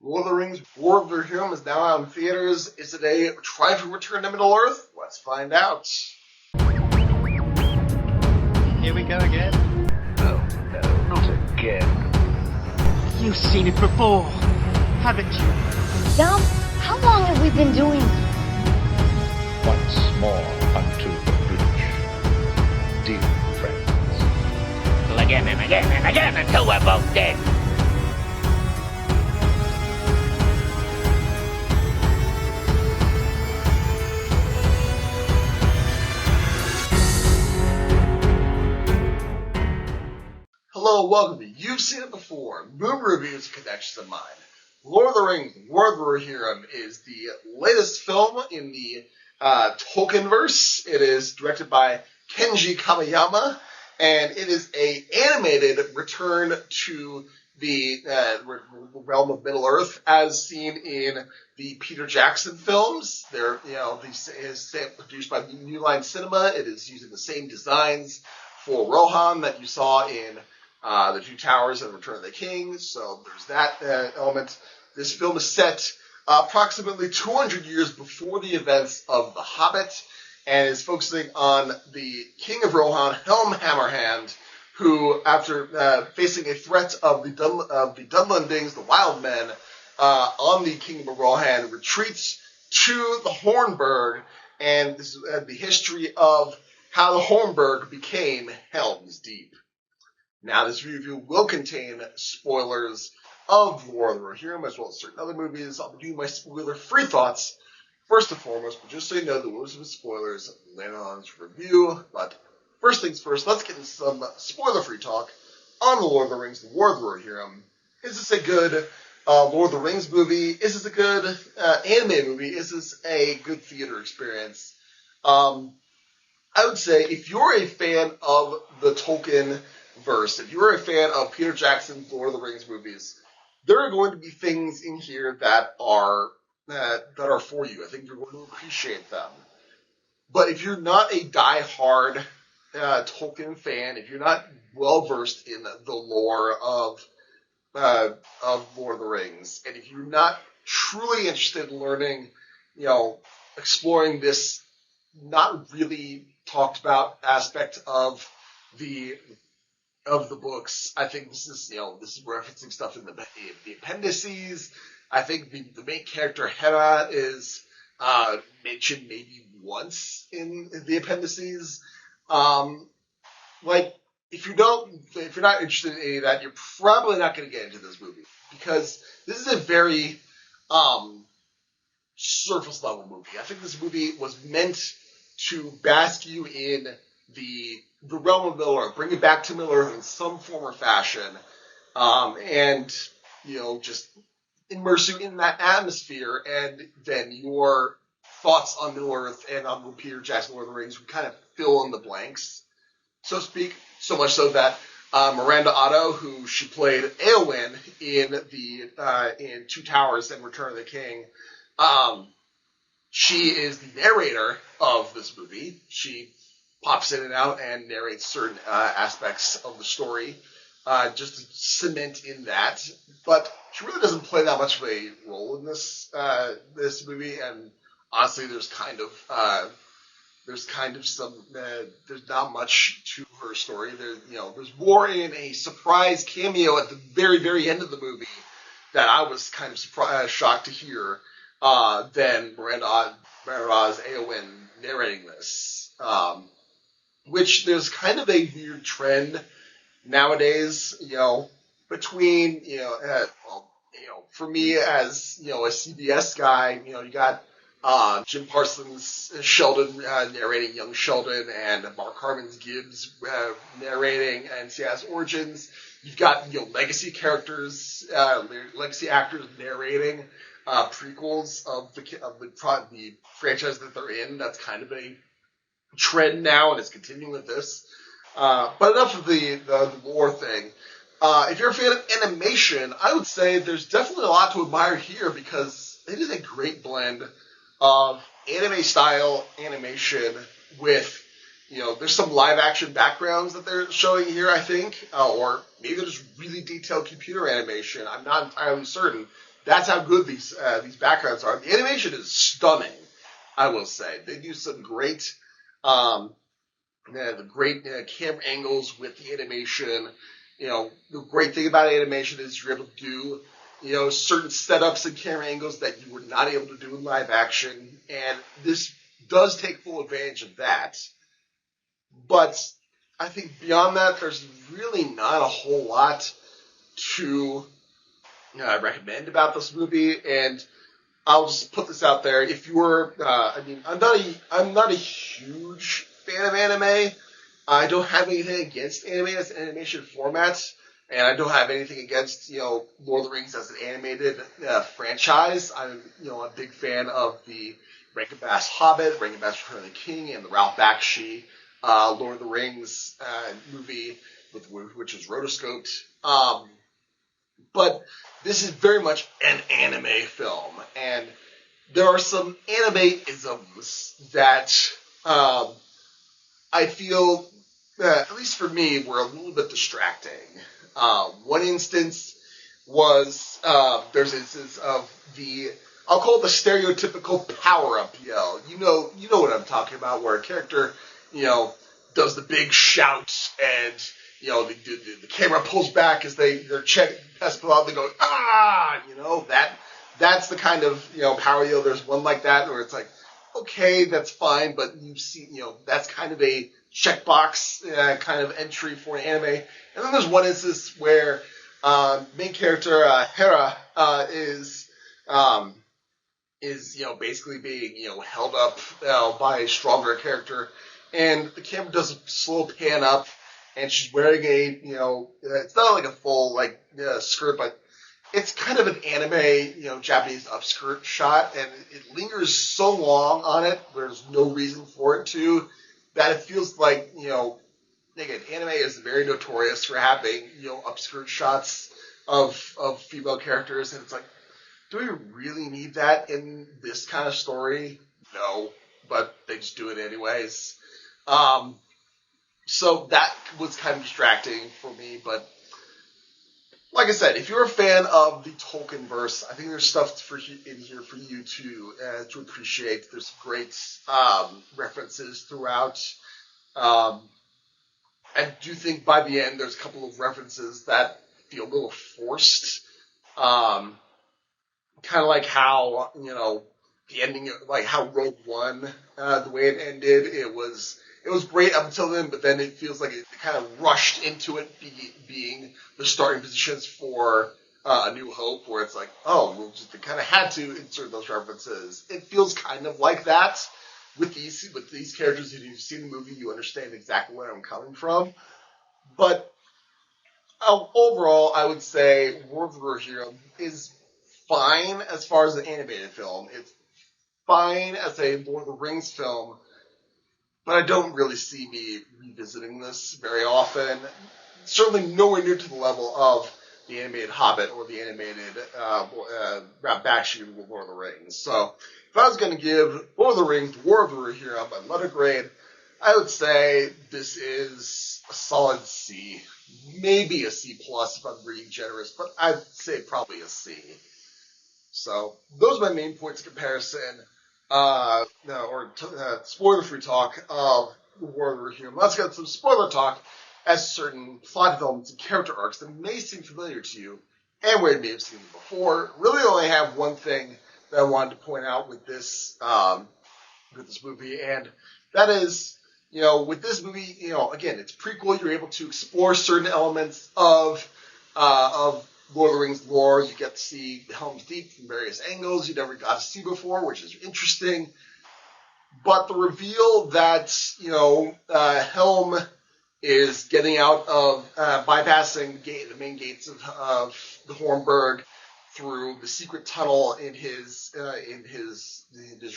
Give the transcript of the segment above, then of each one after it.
Lord of the Rings, War of the Rohirrim is now out in theaters. Is it a triumphant return to Middle-earth? Let's find out. Here we go again. Oh, no, not again. You've seen it before, haven't you? Dom, how long have we been doing this? Once more unto the breach. Dear friends. Again and again and again until we're both dead. Hello, welcome to You've Seen It Before, Movie Reviews and Connections of Mine. Lord of the Rings, War of the Rohirrim is the latest film in the Tolkienverse. It is directed by Kenji Kamiyama, and it is a animated return to the realm of Middle-earth as seen in the Peter Jackson films. They're, these is produced by New Line Cinema. It is using the same designs for Rohan that you saw in The Two Towers and Return of the King. So there's that element. This film is set approximately 200 years before the events of The Hobbit, and is focusing on the King of Rohan, Helm Hammerhand, who, after facing a threat of the Dunlendings, the Wild Men, on the Kingdom of Rohan, retreats to the Hornburg, and this is the history of how the Hornburg became Helm's Deep. Now, this review will contain spoilers of War of the Rohirrim, as well as certain other movies. I'll be doing my spoiler-free thoughts first and foremost, but just so you know, there will be some spoilers later on in this review. But first things first, let's get into some spoiler-free talk on The Lord of the Rings, The War of the Rohirrim. Is this a good Lord of the Rings movie? Is this a good anime movie? Is this a good theater experience? I would say if you're a fan of the Tolkien verse, if you're a fan of Peter Jackson's Lord of the Rings movies, there are going to be things in here that are for you. I think you're going to appreciate them. But if you're not a die-hard Tolkien fan, if you're not well-versed in the lore of Lord of the Rings, and if you're not truly interested in learning, exploring this not really talked about aspect of the books, I think this is referencing stuff in the appendices. I think the main character Hera is mentioned maybe once in the appendices. If you're not interested in any of that, you're probably not going to get into this movie, because this is a very surface level movie. I think this movie was meant to bask you in the realm of Middle-earth, bring it back to Middle-earth in some form or fashion, and just immerse you in that atmosphere, and then your thoughts on Middle-earth and on Peter Jackson Lord of the Rings would kind of fill in the blanks, so to speak. So much so that Miranda Otto, who she played Éowyn in Two Towers and Return of the King, she is the narrator of this movie. She pops in and out and narrates certain aspects of the story, just to cement in that. But she really doesn't play that much of a role in this movie. And honestly, there's not much to her story. There's more in a surprise cameo at the very, very end of the movie that I was kind of shocked to hear than Miranda's Éowyn narrating this. Which there's kind of a weird trend nowadays, between, for me as, a CBS guy, you got Jim Parsons' Sheldon narrating Young Sheldon, and Mark Harmon's Gibbs narrating NCIS Origins. You've got, legacy characters, legacy actors narrating prequels of the franchise that they're in. That's kind of a trend now, and it's continuing with this. But enough of the lore thing. If you're a fan of animation, I would say there's definitely a lot to admire here, because it is a great blend of anime-style animation with, there's some live-action backgrounds that they're showing here, I think, or maybe there's really detailed computer animation. I'm not entirely certain. That's how good these backgrounds are. The animation is stunning, I will say. They do some great, the great camera angles with the animation. The great thing about animation is you're able to do, certain setups and camera angles that you were not able to do in live action. And this does take full advantage of that. But I think beyond that, there's really not a whole lot to recommend about this movie. And I'll just put this out there. If you're, I'm not a huge fan of anime. I don't have anything against anime as an animation format, and I don't have anything against, Lord of the Rings as an animated franchise. I'm, a big fan of the Rankin Bass Hobbit, Rankin Bass Return of the King, and the Ralph Bakshi Lord of the Rings movie, which is rotoscoped. But this is very much an anime film, and there are some anime-isms that I feel, at least for me, were a little bit distracting. One instance was, there's an instance of I'll call it the stereotypical power-up yell. You know what I'm talking about, where a character, does the big shout, and, the camera pulls back as they're chest pull out, they go, ah, that's the kind of, power yell. There's one like that where it's like, okay, that's fine, but you've seen, that's kind of a checkbox kind of entry for an anime. And then there's one instance where main character Hera is basically being held up by a stronger character, and the camera does a slow pan up, and she's wearing a it's not like a full skirt, but it's kind of an anime Japanese upskirt shot, and it lingers so long on it. There's no reason for it to, that it feels like again, anime is very notorious for having upskirt shots of female characters, and it's like, do we really need that in this kind of story? No, but they just do it anyways. So that was kind of distracting for me, but like I said, if you're a fan of the Tolkien verse, I think there's stuff in here for you to appreciate. There's great references throughout. I do think by the end there's a couple of references that feel a little forced. Kind of like how the ending, like how Rogue One, the way it ended, it was great up until then, but then it feels like it kind of rushed into it being the starting positions for A New Hope, where it's like, oh, they kind of had to insert those references. It feels kind of like that with these characters. If you've seen the movie, you understand exactly where I'm coming from. But overall, I would say War of the Rohirrim is fine as far as an animated film. It's fine as a Lord of the Rings film, but I don't really see me revisiting this very often. Certainly nowhere near to the level of the animated Hobbit or the animated Ralph Bakshi Lord of the Rings. So if I was going to give Lord of the Rings, War of the Rohirrim a letter grade, I would say this is a solid C. Maybe a C plus if I'm being generous, but I'd say probably a C. So those are my main points of comparison, spoiler-free talk of the War of the Rohirrim. Let's get some spoiler talk as certain plot developments and character arcs that may seem familiar to you and where you may have seen them before. Really only have one thing that I wanted to point out with this movie, and that is, with this movie, again, it's prequel. You're able to explore certain elements of Lord of the Rings lore. You get to see Helm's Deep from various angles you never got to see before, which is interesting. But the reveal that, Helm is getting out of, bypassing the main gates of the Hornburg through the secret tunnel in his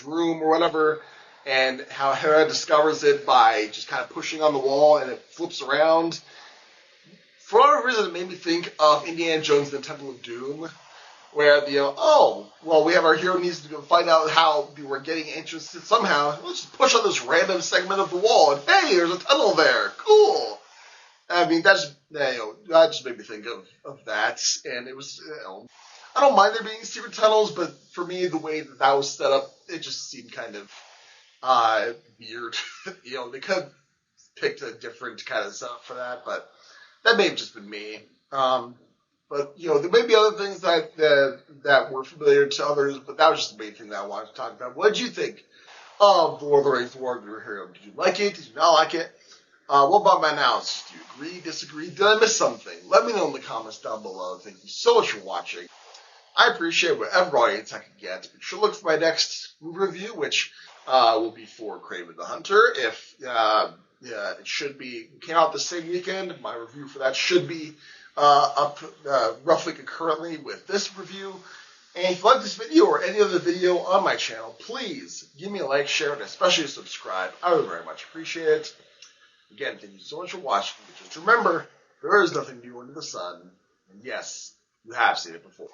room or whatever, and how Hera discovers it by just kind of pushing on the wall and it flips around. For whatever reason, it made me think of Indiana Jones and the Temple of Doom, where we have our hero needs to find out how we're getting interested somehow. Let's just push on this random segment of the wall, and hey, there's a tunnel there. Cool. I mean, that just made me think of that, and it was, I don't mind there being secret tunnels, but for me, the way that was set up, it just seemed kind of weird. They could have picked a different kind of setup for that, but that may have just been me. But there may be other things that were familiar to others, but that was just the main thing that I wanted to talk about. What did you think of The Lord of the Rings: War of the Rohirrim? Did you like it? Did you not like it? What about my analysis? Do you agree, disagree? Did I miss something? Let me know in the comments down below. Thank you so much for watching. I appreciate whatever audience I can get. Be sure to look for my next movie review, which will be for Kraven the Hunter. If it should be came out the same weekend, my review for that should be up roughly concurrently with this review. And if you like this video or any other video on my channel, please give me a like, share, and especially subscribe. I would very much appreciate it. Again, thank you so much for watching. Just remember, there is nothing new under the sun. And yes, you have seen it before.